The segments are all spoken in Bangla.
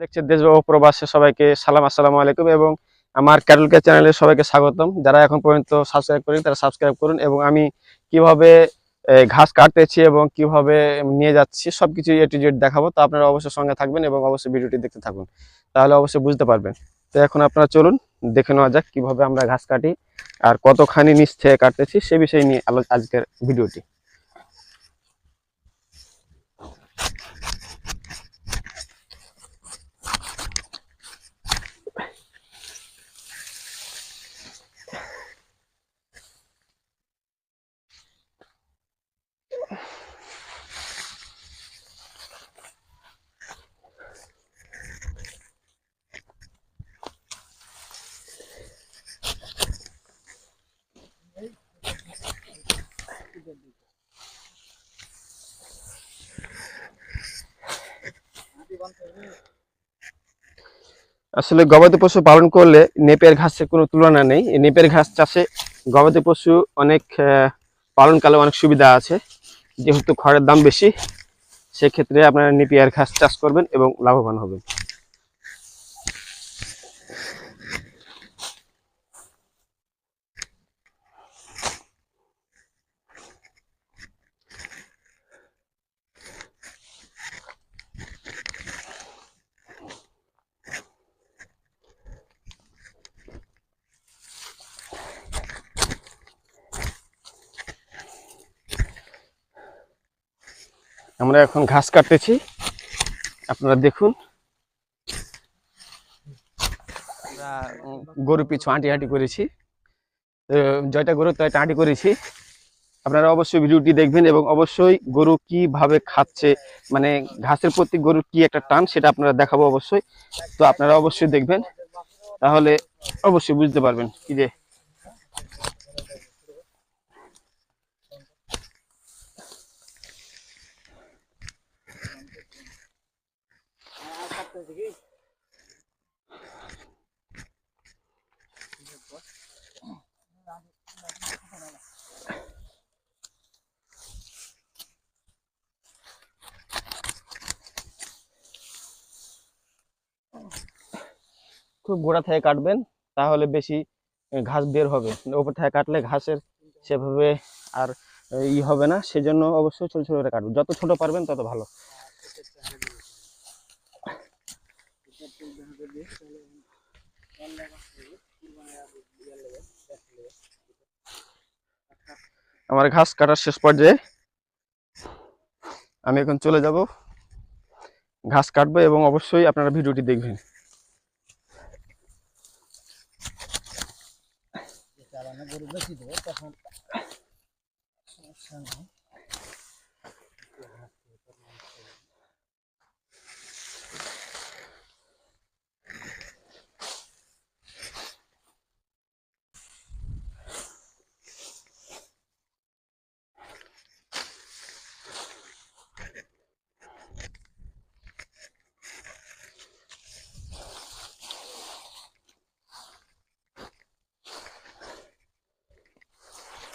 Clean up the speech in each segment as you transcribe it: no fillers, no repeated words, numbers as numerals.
দেখছে দেশ ও প্রবাসে সবাইকে সালাম, আসসালামু আলাইকুম। এবং আমার ক্যাটল কেয়ার চ্যানেলে সবাইকে স্বাগতম। যারা এখন পর্যন্ত সাবস্ক্রাইব করেন তারা সাবস্ক্রাইব করুন। এবং আমি কিভাবে ঘাস কাটতেছি এবং কিভাবে নিয়ে যাচ্ছি সবকিছু এ টু জেড দেখাবো। তো আপনারা অবশ্যই সঙ্গে থাকবেন এবং অবশ্যই ভিডিওটি দেখতে থাকুন, তাহলে অবশ্যই বুঝতে পারবেন। তো এখন আপনারা চলুন দেখে নেওয়া যাক কিভাবে আমরা ঘাস কাটি আর কতখানি নিচ থেকে কাটতেছি সে বিষয়ে নিয়ে আজকের ভিডিওটি। আসলে গবাদি পশু পালন করলে নেপিয়ার ঘাসের কোনো তুলনা নেই। এই নেপিয়ার ঘাস চাষে গবাদি পশু অনেক পালনকালে অনেক সুবিধা আছে। যেহেতু খড়ের দাম বেশি, সেক্ষেত্রে আপনারা নেপিয়ার ঘাস চাষ করবেন এবং লাভবান হবেন। আমরা এখন ঘাস কাটতেছি, আপনারা দেখুন। আমরা গরু পিছু হাঁটি হাঁটি করেছি, জয়টা গরু তো হাঁটি করেছি। আপনারা অবশ্যই ভিডিওটি দেখবেন এবং অবশ্যই গরু কিভাবে খাচ্ছে, মানে ঘাসের প্রতি গরুর কি একটা টান সেটা আপনারা দেখাবো অবশ্যই। তো আপনারা অবশ্যই দেখবেন, তাহলে অবশ্যই বুঝতে পারবেন কি যে খুব গোড়া থেকে কাটবেন, তাহলে বেশি ঘাস বের হবে। ওপর থেকে কাটলে ঘাসের সেভাবে আর হবে না, সেজন্য অবশ্যই ছোট ছোট করে কাটবেন। যত ছোট পারবেন তত ভালো। আমার ঘাস কাটার শেষ পর্যায়ে, আমি এখন চলে যাব ঘাস কাটবো এবং অবশ্যই আপনারা ভিডিওটি দেখবেন।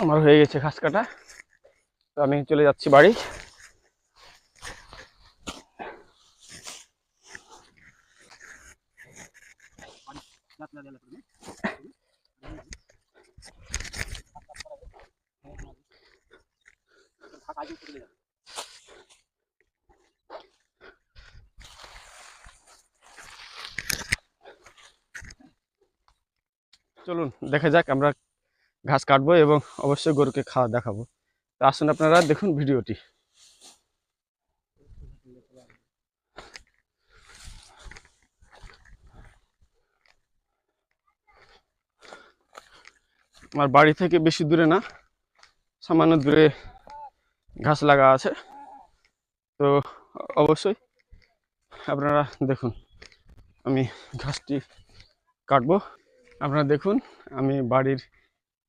আমার হয়ে গেছে ঘাস কাটা, তো আমি চলে যাচ্ছি বাড়ি। চলুন দেখা যাক, আমরা ঘাস কাটবো এবং অবশ্যই গরুকে খাওয়া দেখাবো। তো আসুন আপনারা দেখুন ভিডিওটি। আমার বাড়ি থেকে বেশি দূরে না, সামান্য দূরে ঘাস লাগা আছে। তো অবশ্যই আপনারা দেখুন, আমি ঘাসটি কাটবো। আপনারা দেখুন, আমি বাড়ির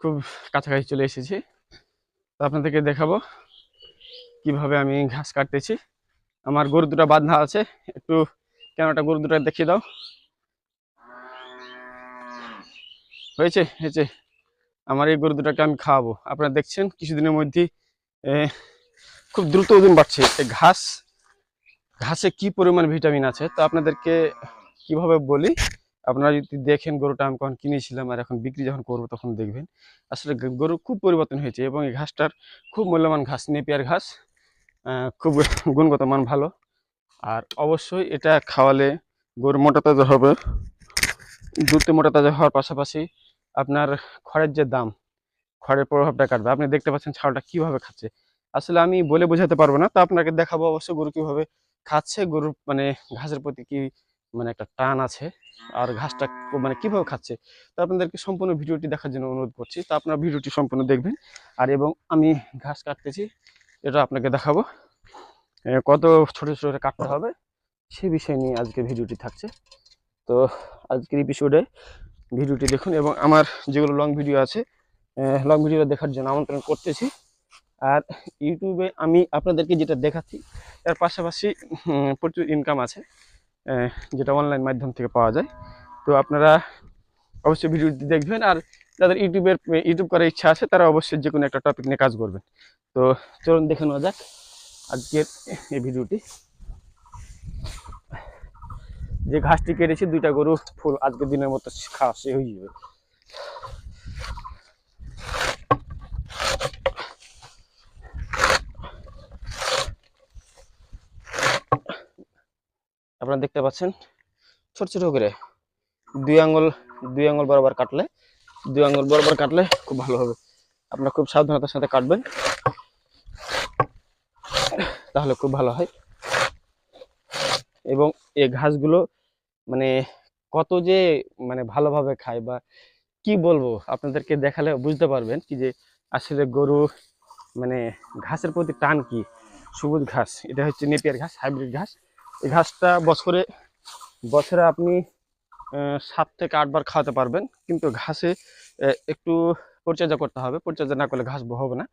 খুব কাছাকাছি চলে এসেছি। তো আপনাদেরকে দেখাবো কিভাবে আমি ঘাস কাটতেছি। আমার গরু দুটো বাঁধা আছে, একটু ক্যামেরাটা গরু দুটো দেখিয়ে দাও। হয়েছে হয়েছে, আমার এই গরু দুটাকে আমি খাওয়াবো। আপনারা দেখছেন কিছুদিনের মধ্যেই খুব দ্রুত ওজন বাড়ছে। এই ঘাস ঘাসে কি পরিমাণ ভিটামিন আছে তো আপনাদেরকে কিভাবে বলি। আপনারা যদি দেখেন, গরুটা আমি কখন কিনেছিলাম আর এখন বিক্রি যখন করবো তখন দেখবেন আসলে গরু খুব পরিবর্তন হয়েছে, এবং এই ঘাসটার খুব মূল্যবান ঘাস, নেপিয়ার ঘাস। খুব গুণগত মান ভালো। আর অবশ্যই এটা খাওয়ালে গরু মোটা তাজা হবে। দুধে মোটা তাজা হওয়ার পাশাপাশি আপনার খড়ের যে দাম, খড়ের প্রভাবটা কাটবে। আপনি দেখতে পাচ্ছেন ছাগলটা কিভাবে খাচ্ছে। আসলে আমি বলে বোঝাতে পারবো না, তো আপনাকে দেখাবো অবশ্য গরু কিভাবে খাচ্ছে। গরুর মানে ঘাসের প্রতি কি মানে একটা টান আছে, আর ঘাসটা মানে কিভাবে খাচ্ছে। তো আপনাদেরকে সম্পূর্ণ ভিডিওটি দেখার জন্য অনুরোধ করছি। তো আপনারা ভিডিওটি সম্পূর্ণ দেখবেন। আর এবং আমি ঘাস কাটতেছি এটা আপনাকে দেখাবো, কত ছোট ছোট কাটতে হবে সে বিষয় নিয়ে আজকে ভিডিওটি থাকছে। তো আজকের এপিসোডে ভিডিওটি দেখুন, এবং আমার যেগুলো লং ভিডিও আছে লং ভিডিও দেখার জন্য আমন্ত্রণ করতেছি। আর ইউটিউবে আমি আপনাদেরকে যেটা দেখাচ্ছি তার পাশাপাশি প্রচুর ইনকাম আছে, যেটা অনলাইন মাধ্যম থেকে পাওয়া যায়। তো আপনারা অবশ্যই ভিডিওটি দেখবেন। আর যাদের ইউটিউব করার ইচ্ছা আছে তারা অবশ্যই যে কোনো একটা টপিক নিয়ে কাজ করবেন। তো চলুন দেখে নেওয়া যাক আজকের এই ভিডিওটি। যে ঘাসটি কেটেছি, দুইটা গরু ফুল আজকের দিনের মতো খাওয়া সে হয়ে যাবে। আপনারা দেখতে পাচ্ছেন ছোট ছোট করে দুই আঙুল দুই আঙুল বরাবর কাটলে, দুই আঙুল বরাবর কাটলে খুব ভালো হবে। আপনারা খুব সাবধানতার সাথে কাটবেন, তাহলে খুব ভালো হয়। এবং এই ঘাসগুলো মানে কত যে মানে ভালোভাবে খায় বা কি বলবো, আপনাদেরকে দেখালে বুঝতে পারবেন কি যে আসলে গরু মানে ঘাসের প্রতি টান কি। সবুজ ঘাস, এটা হচ্ছে নেপিয়ার ঘাস, হাইব্রিড ঘাস। এই ঘাসটা বছরে বছরে আপনি 7 থেকে 8 বার খাওয়াতে পারবেন, কিন্তু ঘাসে একটু পরিচর্যা করতে হবে। পরিচর্যা না করলে ঘাস হবে না।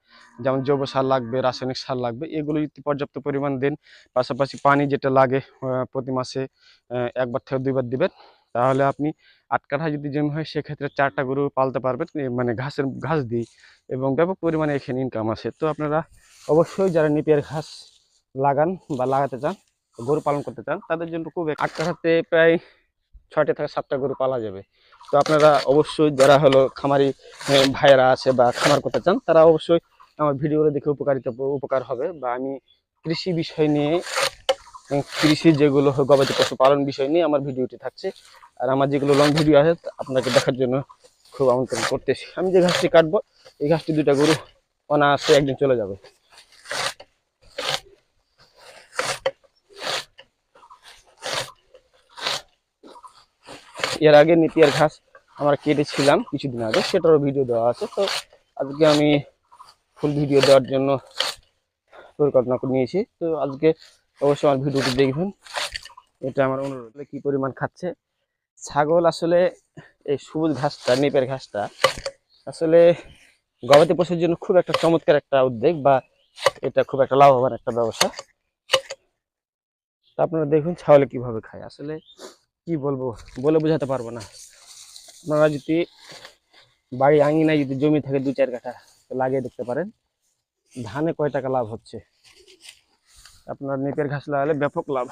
যেমন জৈব সার লাগবে, রাসায়নিক সার লাগবে, এগুলো যদি পর্যাপ্ত পরিমাণ দেন, পাশাপাশি পানি যেটা লাগে প্রতি মাসে 1 বার থেকে 2 বার দিবেন, তাহলে আপনি 8 কাঠা যদি জমি হয় সেক্ষেত্রে 4টা গরু পালতে পারবেন মানে ঘাস দিয়ে, এবং ব্যাপক পরিমাণে এখানে ইনকাম আছে। তো আপনারা অবশ্যই যারা নেপিয়ার ঘাস লাগান বা লাগাতে চান, গরু পালন করতে চান, তাদের জন্য খুব 8 কাঠাতে প্রায় 6টা থেকে 7টা গরু পালা যাবে। তো আপনারা অবশ্যই যারা হলো খামারি ভাইয়েরা আছে বা খামার করতে চান, তারা অবশ্যই আমার ভিডিওগুলো দেখে উপকার হবে। বা আমি কৃষি বিষয় নিয়ে, কৃষি যেগুলো গবাদি পশু পালন বিষয় নিয়ে আমার ভিডিওটি থাকছে। আর আমার যেগুলো লং ভিডিও আছে আপনাকে দেখার জন্য খুব আমন্ত্রণ করতেছি। আমি যে ঘাসটি কাটবো, এই ঘাসটি 2টা গরু অনায়াসে একদিন চলে যাবে। এর আগে নেপিয়ার ঘাস আমরা কেটেছিলাম কিছুদিন আগে, সেটারও ভিডিও দেওয়া আছে। তো আজকে আমি ফুল ভিডিও দেওয়ার জন্য পরিকল্পনা করে নিয়েছি। তো আজকে অবশ্যই আমার ভিডিওটি দেখবেন, এটা আমার অনুরোধ। কি পরিমাণ খাচ্ছে ছাগল আসলে এই সবুজ ঘাসটা, নেপিয়ার ঘাসটা আসলে গবাদি পশুর জন্য খুব একটা চমৎকার একটা উদ্যোগ, বা এটা খুব একটা লাভবান একটা ব্যবসা। তা আপনারা দেখুন ছাগলে কিভাবে খায়। আসলে কি বলবো, বলে বোঝাতে পারবো না। আপনারা যদি বাড়ি আঙিনায় যদি জমি থাকে 2-4 কাঠা, তো লাগিয়ে দেখতে পারেন ধানে কয় টাকা লাভ হচ্ছে। আপনার নেপিয়ার ঘাস লাগালে ব্যাপক লাভ।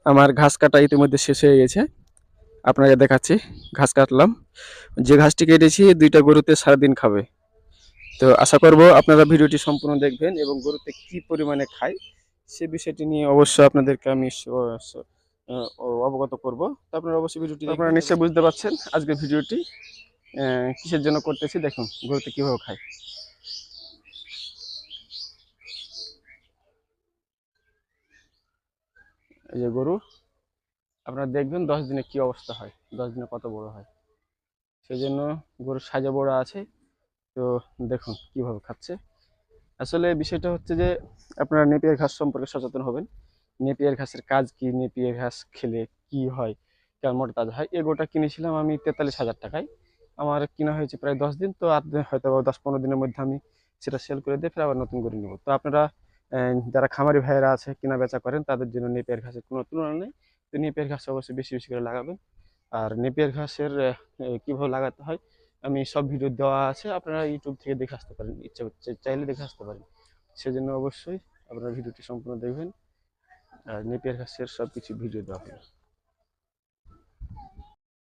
আমার ঘাস কাটা ইতিমধ্যে শেষ হয়ে গেছে, আপনাকে দেখাচ্ছি। ঘাস কাটলাম, যে ঘাসটি কেটেছি 2টা গরুতে সারাদিন খাবে। তো আশা করব আপনারা ভিডিওটি সম্পূর্ণ দেখবেন, এবং গরুতে কি পরিমাণে খায় সে বিষয়টি নিয়ে অবশ্যই আপনাদেরকে আমি অবগত করব। তো আপনারা অবশ্যই ভিডিওটি আপনারা নিশ্চয়ই বুঝতে পারছেন আজকের ভিডিওটি কিসের জন্য করতেছি। দেখুন গরুতে কিভাবে খায়। এই যে গরু, আপনারা দেখবেন 10 দিনে কি অবস্থা হয়, 10 দিনে কত বড় হয়। সেই জন্য গরুর সাইজে বড় আছে। তো দেখুন কিভাবে খাচ্ছে। আসলে বিষয়টা হচ্ছে যে আপনারা নেপিয়ার ঘাস সম্পর্কে সচেতন হবেন। নেপিয়ার ঘাসের কাজ কি, নেপিয়ার ঘাস খেলে কি হয়, কেমন মোটা তাজা হয়। এই গরুটা কিনেছিলাম আমি 43,000 টাকায়। আমার কিনা হয়েছে প্রায় 10 দিন। তো আর হয়তো 10-15 দিনের মধ্যে আমি সেটা সেল করে দিয়ে ফের আবার নতুন গরু নেব। তো আপনারা যারা খামারি ভাইয়েরা আছে কেনা বেচা করেন, তাদের জন্য নেপিয়ার ঘাসের কোনো তুলনা নেই। তো নেপিয়ার ঘাস অবশ্যই বেশি বেশি করে লাগাবেন। আর নেপিয়ার ঘাসের কিভাবে লাগাতে হয় আমি সব ভিডিও দেওয়া আছে, আপনারা ইউটিউব থেকে দেখে আসতে পারেন, ইচ্ছা করছে চাইলে দেখে আসতে পারেন। সেজন্য অবশ্যই আপনারা ভিডিওটি সম্পূর্ণ দেখবেন। আর নেপিয়ার ঘাসের সব কিছু ভিডিও দেওয়া হবে।